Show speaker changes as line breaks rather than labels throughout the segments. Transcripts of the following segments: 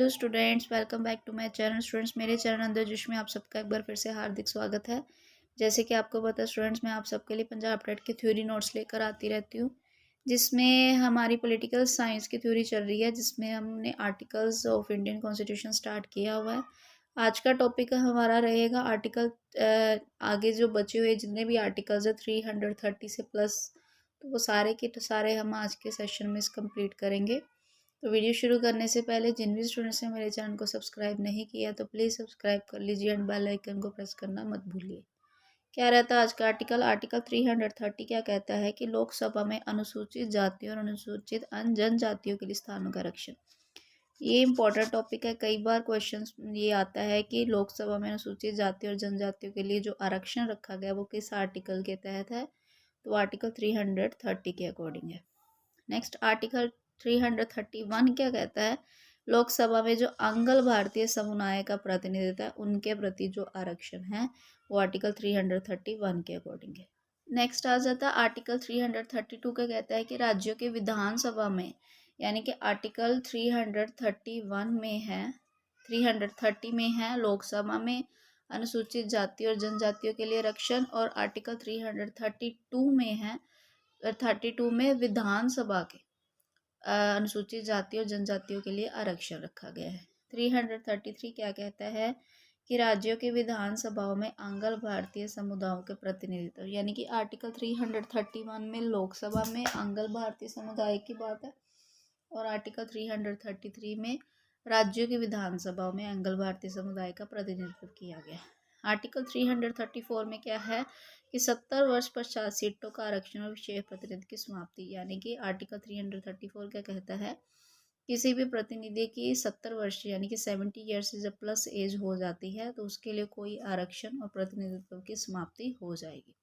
Students, welcome back to my channel. Students, मेरे channel अंदर जिसमें आप सबका एक बार फिर से हार्दिक स्वागत है। जैसे कि आपको पता है स्टूडेंट्स, मैं आप सबके लिए पंजाब टेट की थ्योरी नोट्स लेकर आती रहती हूँ, जिसमें हमारी पॉलिटिकल साइंस की थ्योरी चल रही है, जिसमें हमने articles of Indian constitution start किया हुआ है। आज का टॉपिक हमारा रहेगा आर्टिकल। आगे जो बचे हुए जितने भी आर्टिकल्स है 330 से प्लस, तो वो सारे के सारे हम आज के सेशन में कंप्लीट करेंगे। तो वीडियो शुरू करने से पहले जिन भी स्टूडेंट्स ने मेरे चैनल को सब्सक्राइब नहीं किया तो प्लीज़ सब्सक्राइब कर लीजिए एंड बेल आइकन को प्रेस करना मत भूलिए। क्या रहता है आज का आर्टिकल? आर्टिकल 330 क्या कहता है कि लोकसभा में अनुसूचित जातियों और अनुसूचित जनजातियों के लिए स्थानों का आरक्षण। ये इंपॉर्टेंट टॉपिक है। कई बार क्वेश्चन ये आता है कि लोकसभा में अनुसूचित जाति और जनजातियों के लिए जो आरक्षण रखा गया वो किस आर्टिकल के तहत है, तो आर्टिकल 330 के अकॉर्डिंग है। नेक्स्ट आर्टिकल 331 क्या कहता है? लोकसभा में जो आंग्ल भारतीय समुदाय का प्रतिनिधित्व है उनके प्रति जो आरक्षण है वो आर्टिकल 331 के अकॉर्डिंग है। नेक्स्ट आ जाता है आर्टिकल 332 का कहता है कि राज्यों के विधानसभा में, यानी कि आर्टिकल 331 में है, 330 में है लोकसभा में अनुसूचित जाति और जनजातियों के लिए आरक्षण, और आर्टिकल 332 में है, 32 में विधानसभा के अनुसूचित जाति और जनजातियों के लिए आरक्षण रखा गया है। 333 क्या कहता है कि राज्यों के विधानसभाओं में आंग्ल भारतीय समुदायों के प्रतिनिधित्व, यानी कि आर्टिकल 331 में लोकसभा में आंग्ल भारतीय समुदाय की बात है, और आर्टिकल 333 में राज्यों के विधानसभाओं में आंग्ल भारतीय समुदाय का प्रतिनिधित्व किया गया। आर्टिकल 334 में क्या है कि 70 वर्ष पश्चात सीटों का आरक्षण और विशेष प्रतिनिधि की समाप्ति, यानी कि आर्टिकल 334 क्या कहता है, किसी भी प्रतिनिधि की 70 वर्ष यानी कि 70 ईयर्स से जब प्लस एज हो जाती है तो उसके लिए कोई आरक्षण और प्रतिनिधित्व की समाप्ति हो जाएगी।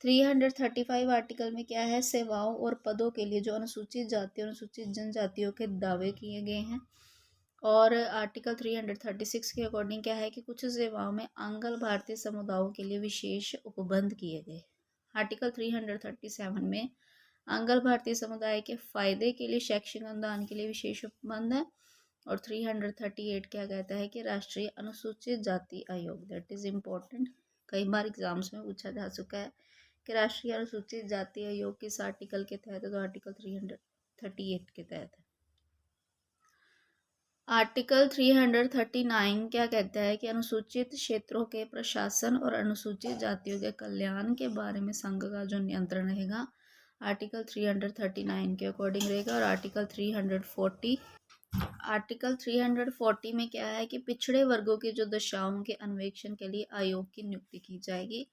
335 आर्टिकल में क्या है, सेवाओं और पदों के लिए जो अनुसूचित जाति और अनुसूचित जनजातियों के दावे किए गए हैं। और आर्टिकल 336 के अकॉर्डिंग क्या है कि कुछ सेवाओं में आंग्ल भारतीय समुदायों के लिए विशेष उपबंध किए गए। आर्टिकल 337 में आंग्ल भारतीय समुदाय के फायदे के लिए शैक्षिक अनुदान के लिए विशेष उपबंध है। और 338 क्या कहता है कि राष्ट्रीय अनुसूचित जाति आयोग, दैट इज इम्पोर्टेंट, कई बार एग्जाम्स में पूछा जा चुका है कि राष्ट्रीय अनुसूचित जाति आयोग किस आर्टिकल के तहत है, तो आर्टिकल 338 के तहत है। आर्टिकल 339 क्या कहता है कि अनुसूचित क्षेत्रों के प्रशासन और अनुसूचित जातियों के कल्याण के बारे में संघ का जो नियंत्रण रहेगा आर्टिकल 339 के अकॉर्डिंग रहेगा। और आर्टिकल 340 में क्या है कि पिछड़े वर्गों की जो दशाओं के अन्वेषण के लिए आयोग की नियुक्ति की जाएगी।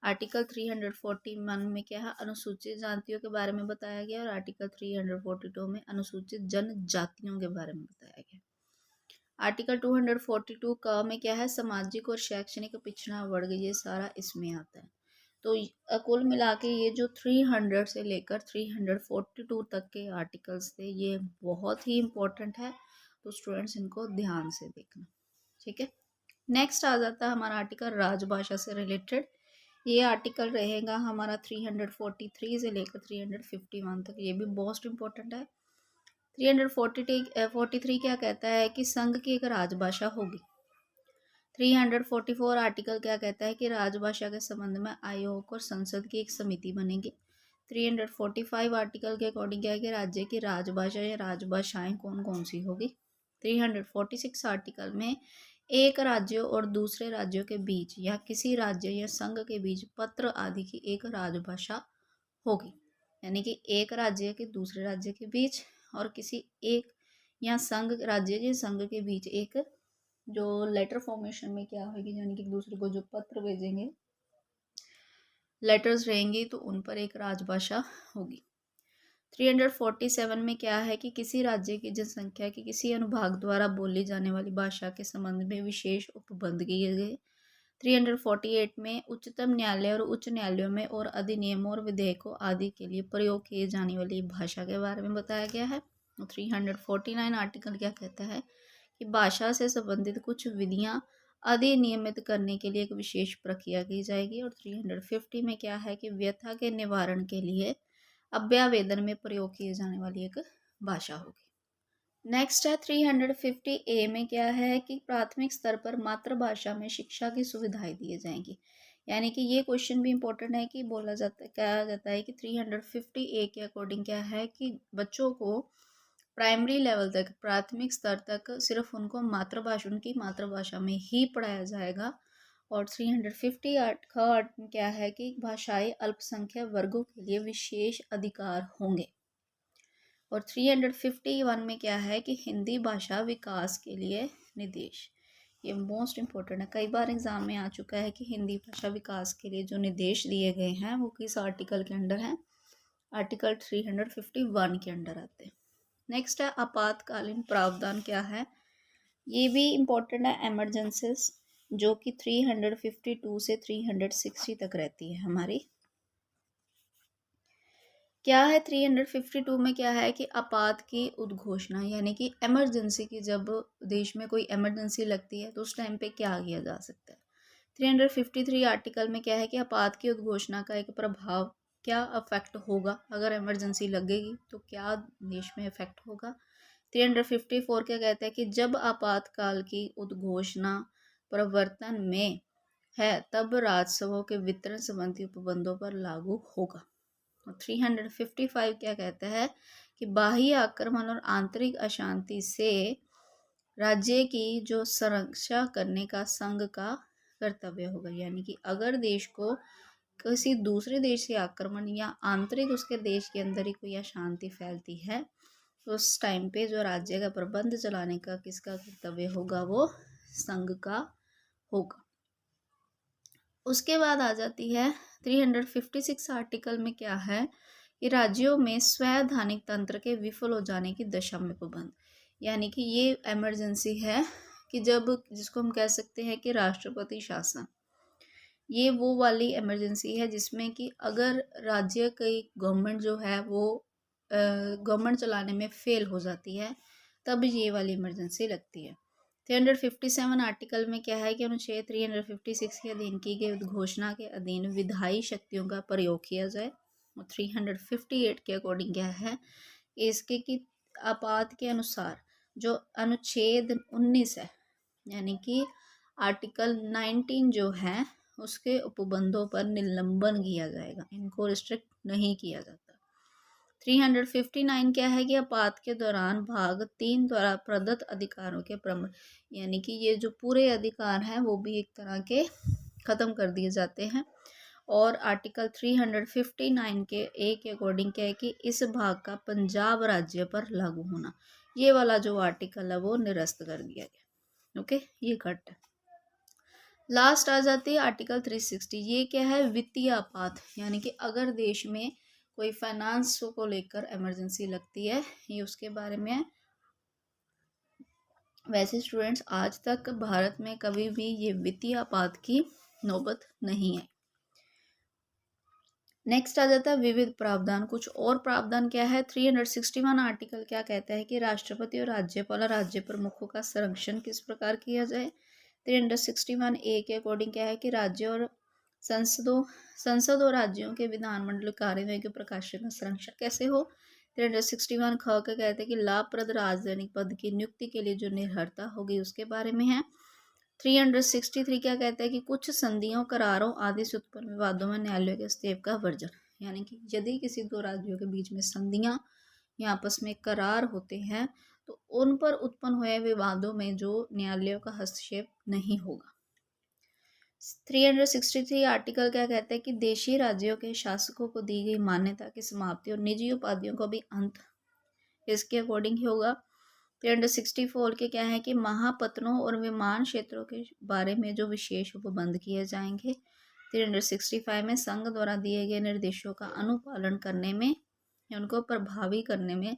आर्टिकल 341 में क्या है, अनुसूचित जातियों के बारे में बताया गया, और आर्टिकल 342 में अनुसूचित जनजातियों के बारे में बताया गया। आर्टिकल 242 का में क्या है, सामाजिक और शैक्षणिक पिछड़ा वर्ग, ये सारा इसमें आता है। तो कुल मिला के ये जो 300 से लेकर 342 तक के आर्टिकल्स थे ये बहुत ही इम्पोर्टेंट है, तो स्टूडेंट्स इनको ध्यान से देखना, ठीक है। नेक्स्ट आ जाता है हमारा आर्टिकल राजभाषा से रिलेटेड। ये आर्टिकल रहेगा हमारा 343 से लेकर 351 तक, ये भी बहुत इम्पोर्टेंट है। 343 क्या कहता है कि संघ की एक राजभाषा होगी। 344 आर्टिकल क्या कहता है कि राजभाषा के संबंध में आयोग और संसद की एक समिति बनेगी। 345 आर्टिकल के अकॉर्डिंग क्या है कि राज्य की राजभाषा या राजभाषाएं कौन कौन सी होगी। 346 आर्टिकल में एक राज्य और दूसरे राज्यों के बीच या किसी राज्य या संघ के बीच पत्र आदि की एक राजभाषा होगी, यानी कि एक राज्य के दूसरे राज्य के बीच और किसी एक या संघ राज्य या संघ के बीच एक जो लेटर फॉर्मेशन में क्या होगी, यानी कि एक दूसरे को जो पत्र भेजेंगे, लेटर्स रहेंगे, तो उन पर एक राजभाषा होगी। 347 में क्या है कि किसी राज्य की जनसंख्या के किसी अनुभाग द्वारा बोली जाने वाली भाषा के संबंध में विशेष उपबंध किए गए। 348 में उच्चतम न्यायालय और उच्च न्यायालयों में और अधिनियमों और विधेयकों आदि के लिए प्रयोग किए जाने वाली भाषा के बारे में बताया गया है। 349 आर्टिकल क्या कहता है कि भाषा से संबंधित कुछ विधियां अधिनियमित करने के लिए एक विशेष प्रक्रिया की जाएगी। और 350 में क्या है कि व्यथा के निवारण के लिए अभ्यावेदन में प्रयोग किए जाने वाली एक भाषा होगी। नेक्स्ट है 350A में क्या है कि प्राथमिक स्तर पर मातृभाषा में शिक्षा की सुविधाएं दी जाएंगी। यानी कि ये क्वेश्चन भी इम्पोर्टेंट है कि बोला जाता है, कहा जाता है कि 350A के अकॉर्डिंग क्या है कि बच्चों को प्राइमरी लेवल तक, प्राथमिक स्तर तक सिर्फ उनको मातृभाषा, उनकी मातृभाषा में ही पढ़ाया जाएगा। और 350 का क्या है कि भाषाई अल्पसंख्यक वर्गों के लिए विशेष अधिकार होंगे। और 351 में क्या है कि हिंदी भाषा विकास के लिए निर्देश। ये मोस्ट इम्पोर्टेंट है, कई बार एग्जाम में आ चुका है कि हिंदी भाषा विकास के लिए जो निर्देश दिए गए हैं वो किस आर्टिकल के अंडर हैं, आर्टिकल 351 के अंडर आते हैं। नेक्स्ट है आपातकालीन प्रावधान क्या है, ये भी इम्पोर्टेंट है, एमरजेंसीज, जो कि 352 से 360 तक रहती है हमारी। क्या है 352 में क्या है कि आपात की उद्घोषणा, यानी कि इमरजेंसी की, जब देश में कोई इमरजेंसी लगती है तो उस टाइम पे क्या किया जा सकता है। 353 आर्टिकल में क्या है कि आपात की उद्घोषणा का एक प्रभाव, क्या अफेक्ट होगा अगर इमरजेंसी लगेगी तो क्या देश में इफेक्ट होगा। 354 क्या कहता है कि जब आपातकाल की उद्घोषणा प्रवर्तन में है तब राजस्वों के वितरण संबंधी उपबंधों पर लागू होगा। 355 क्या कहता है कि बाह्य आक्रमण और आंतरिक अशांति से राज्य की जो संरक्षा करने का संघ का कर्तव्य होगा। यानी कि अगर देश को किसी दूसरे देश से आक्रमण या आंतरिक उसके देश के अंदर ही कोई अशांति फैलती है तो उस टाइम पे जो राज्य का प्रबंध चलाने का किसका कर्तव्य होगा, वो संघ का होगा। उसके बाद आ जाती है 356 आर्टिकल में क्या है कि राज्यों में स्वैधानिक तंत्र के विफल हो जाने की दशा में पाबंद। यानी कि ये इमरजेंसी है कि जब, जिसको हम कह सकते हैं कि राष्ट्रपति शासन, ये वो वाली इमरजेंसी है जिसमें कि अगर राज्य की गवर्नमेंट जो है वो गवर्नमेंट चलाने में फेल हो जाती है तब ये वाली इमरजेंसी लगती है। 357 आर्टिकल में क्या है कि अनुच्छेद 356 के अधीन की गई उद्घोषणा के अधीन विधायी शक्तियों का प्रयोग किया जाए। और 358 के अकॉर्डिंग क्या है इसके कि आपात के अनुसार जो अनुच्छेद 19 है, यानी कि आर्टिकल 19 जो है उसके उपबंधों पर निलंबन किया जाएगा, इनको रिस्ट्रिक्ट नहीं किया जाता। 359 क्या है कि आपात के दौरान भाग 3 द्वारा प्रदत्त अधिकारों के प्रमाण, यानी कि ये जो पूरे अधिकार हैं वो भी एक तरह के ख़त्म कर दिए जाते हैं। और आर्टिकल 359 के ए के अकॉर्डिंग क्या है कि इस भाग का पंजाब राज्य पर लागू होना, ये वाला जो आर्टिकल है वो निरस्त कर दिया गया। ओके, ये कट है। लास्ट आ जाती है आर्टिकल 360, ये क्या है, वित्तीय आपात, यानी कि अगर देश में कोई फाइनेंस को लेकर इमरजेंसी लगती है, ये उसके बारे में है। वैसे स्टूडेंट्स आज तक भारत में कभी भी ये वित्तीय आपात की नौबत नहीं है। नेक्स्ट आ जाता है विविध प्रावधान। कुछ और प्रावधान क्या है, 361 आर्टिकल क्या कहता है कि राष्ट्रपति और राज्यपाल और राज्य प्रमुखों का संरक्षण किस प्रकार किया जाए। 361A के अकॉर्डिंग क्या है कि राज्य और संसद और राज्यों के विधानमंडल कार्यवाही के प्रकाशन का संरक्षण कैसे हो। 361 ख का कहते हैं कि लाभप्रद राजनीतिक पद की नियुक्ति के लिए जो निर्भरता होगी उसके बारे में है। 363 क्या कहता है कि कुछ संधियों, करारों आदि से उत्पन्न विवादों में न्यायालय के हस्तक्षेप का वर्जन। यानी कि यदि किसी दो राज्यों के बीच में संधियां या आपस में करार होते हैं तो उन पर उत्पन्न हुए विवादों में जो न्यायालयों का हस्तक्षेप नहीं होगा। 363 आर्टिकल क्या कहता है कि देशी राज्यों के शासकों को दी गई मान्यता की समाप्ति और निजी उपाधियों का भी अंत इसके अकॉर्डिंग ही होगा। 364 के क्या है कि महापत्रों और विमान क्षेत्रों के बारे में जो विशेष उपबंध किए जाएंगे। 365 में संघ द्वारा दिए गए निर्देशों का अनुपालन करने में या उनको प्रभावी करने में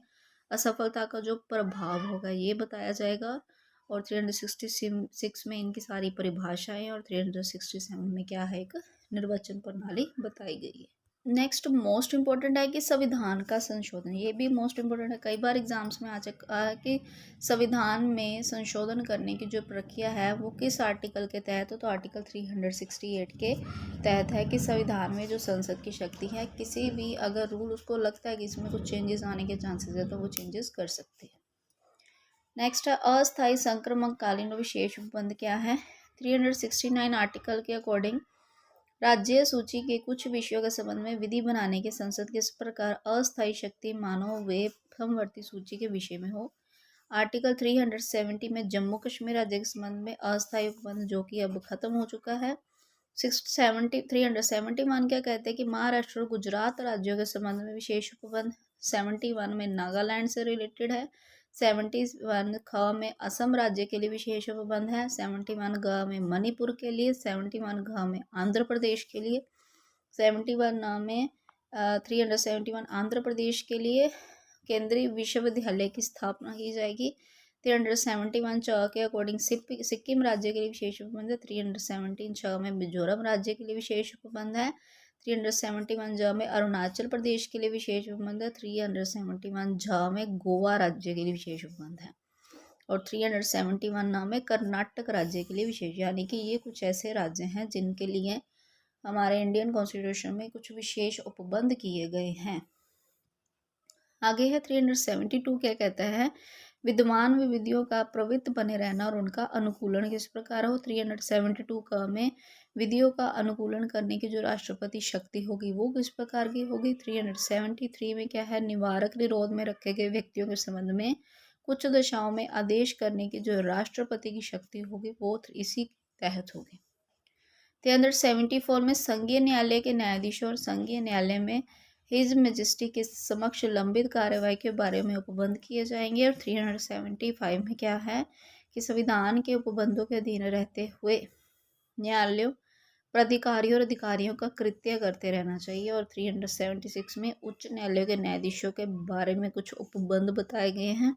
असफलता का जो प्रभाव होगा ये बताया जाएगा। और 366 में इनकी सारी परिभाषाएं और 367 में क्या है, एक निर्वाचन प्रणाली बताई गई है। नेक्स्ट मोस्ट इम्पोर्टेंट है कि संविधान का संशोधन, ये भी मोस्ट इम्पोर्टेंट है, कई बार एग्जाम्स में आ चुका है कि संविधान में संशोधन करने की जो प्रक्रिया है वो किस आर्टिकल के तहत हो, तो आर्टिकल 368 के तहत है कि संविधान में जो संसद की शक्ति है, किसी भी अगर रूल उसको लगता है कि इसमें कुछ चेंजेस आने के चांसेस है तो वो चेंजेस कर सकते हैं। नेक्स्ट है अस्थायी संक्रमणकालीन विशेष उपबंध क्या है। 369 आर्टिकल के अकॉर्डिंग राज्य सूची के कुछ विषयों के संबंध में विधि बनाने के संसद किस प्रकार अस्थायी शक्ति मानो वे समवर्ती सूची के विषय में हो। आर्टिकल 370 में जम्मू कश्मीर राज्य के संबंध में अस्थायी उपबंध जो कि अब खत्म हो चुका है। 371 क्या कहते हैं कि महाराष्ट्र और गुजरात राज्यों के संबंध में विशेष उपबंध। 71 में नागालैंड से रिलेटेड है। 71 ख में असम राज्य के लिए विशेष उपबंध है। 71 ग में मणिपुर के लिए। 71 घ में आंध्र प्रदेश के लिए। 71 न में 371 आंध्र प्रदेश के लिए केंद्रीय विश्वविद्यालय की स्थापना की जाएगी। 371 च के अकॉर्डिंग सिक्किम राज्य के लिए विशेष उपबंध है। 317 छ में मिजोरम राज्य के लिए विशेष उपबंध है। 371 ज में अरुणाचल प्रदेश के लिए विशेष उपबंध है। 371 झ में गोवा राज्य के लिए विशेष उपबंध है। और 371 न में कर्नाटक राज्य के लिए विशेष, यानी कि ये कुछ ऐसे राज्य हैं जिनके लिए हमारे इंडियन कॉन्स्टिट्यूशन में कुछ विशेष उपबंध किए गए हैं। आगे है 372 क्या कहता है, विद्यमान विधियों का प्रवृत्त बने रहना और उनका अनुकूलन किस प्रकार हो। 372 का में विधियों का अनुकूलन करने की जो राष्ट्रपति शक्ति होगी वो किस प्रकार की होगी। 373 में क्या है, निवारक निरोध में रखे गए व्यक्तियों के संबंध में कुछ दशाओं में आदेश करने की जो राष्ट्रपति की शक्ति होगी वो इसी तहत होगी। 374 में संघीय न्यायालय के न्यायाधीशों और संघीय न्यायालय में हिज मेजेस्टी के समक्ष लंबित कार्यवाही के बारे में उपबंध किए जाएंगे। और 375 में क्या है कि संविधान के उपबंधों के अधीन रहते हुए न्यायालयों प्राधिकारियों और अधिकारियों का कृत्य करते रहना चाहिए। और 376 में उच्च न्यायालयों के न्यायाधीशों के बारे में कुछ उपबंध बताए गए हैं,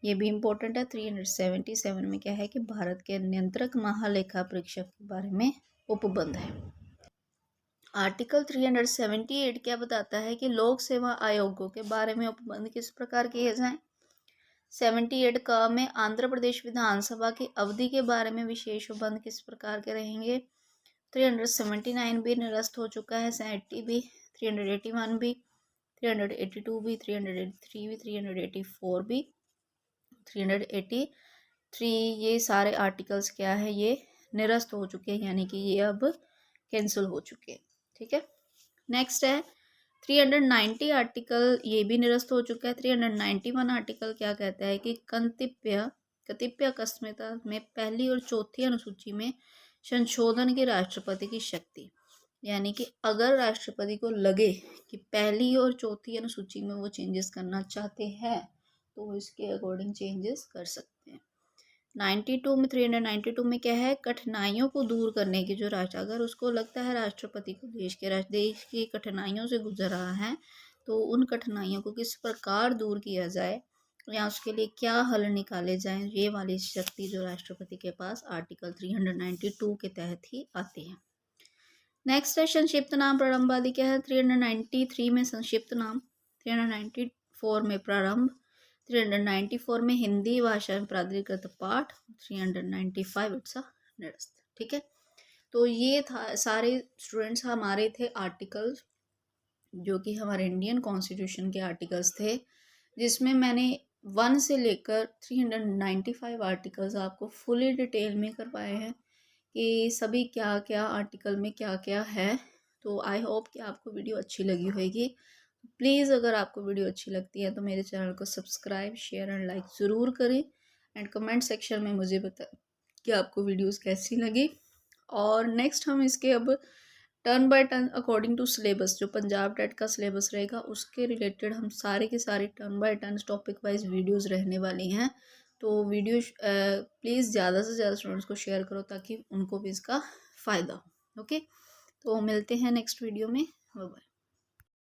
ये भी इम्पोर्टेंट है। 377 में क्या है कि भारत के नियंत्रक महालेखा परीक्षक के बारे में उपबंध है। आर्टिकल 378 क्या बताता है कि लोक सेवा आयोगों के बारे में उपबंध किस प्रकार किए जाएं। 78 का में आंध्र प्रदेश विधानसभा की अवधि के बारे में विशेष उपबंध किस प्रकार के रहेंगे। 379 भी निरस्त हो चुका है। 80 भी, 381 भी, 382 भी, 383 भी, 384 भी, 383 ये सारे आर्टिकल्स क्या है, ये निरस्त हो चुके हैं, यानी कि ये अब कैंसिल हो चुके हैं। ठीक है, नेक्स्ट है 390 आर्टिकल, ये भी निरस्त हो चुका है। 391 आर्टिकल क्या कहता है कि कतिपय अकस्मिकता में पहली और चौथी अनुसूची में संशोधन की राष्ट्रपति की शक्ति, यानी कि अगर राष्ट्रपति को लगे कि पहली और चौथी अनुसूची में वो चेंजेस करना चाहते हैं तो वो इसके अकॉर्डिंग चेंजेस कर सकते हैं। 92 में 392 में क्या है, कठिनाइयों को दूर करने की जो राष्ट्र, अगर उसको लगता है राष्ट्रपति को देश की कठिनाइयों से गुजर रहा है तो उन कठिनाइयों को किस प्रकार दूर किया जाए या उसके लिए क्या हल निकाले जाएं, ये वाली शक्ति जो राष्ट्रपति के पास आर्टिकल 392 के तहत ही आती है। नेक्स्ट है संक्षिप्त नाम प्रारंभ आदि क्या है। 393 में संक्षिप्त नाम, 394 में प्रारंभ, 394 में हिंदी भाषा में प्राधिकृत पाठ, 395 इट्स अ निरस्त। ठीक है, तो ये था सारे स्टूडेंट्स हमारे थे आर्टिकल्स जो कि हमारे इंडियन कॉन्स्टिट्यूशन के आर्टिकल्स थे, जिसमें मैंने 1 से लेकर 395 आर्टिकल्स आपको फुली डिटेल में करवाए हैं कि सभी क्या क्या आर्टिकल में क्या क्या है। तो आई होप कि आपको वीडियो अच्छी लगी होगी। प्लीज़ अगर आपको वीडियो अच्छी लगती है तो मेरे चैनल को सब्सक्राइब, शेयर एंड लाइक ज़रूर करें एंड कमेंट सेक्शन में मुझे बताएं कि आपको वीडियोस कैसी लगी। और नेक्स्ट हम इसके अब turn by turn according to syllabus, जो पंजाब टेट का सिलेबस रहेगा उसके रिलेटेड हम सारे के सारे turn by turn topic wise videos रहने वाली हैं। तो वीडियो प्लीज़ ज़्यादा से ज़्यादा स्टूडेंट्स को शेयर करो ताकि उनको भी इसका फ़ायदा हो। ओके, तो मिलते हैं नेक्स्ट वीडियो में। Bye bye.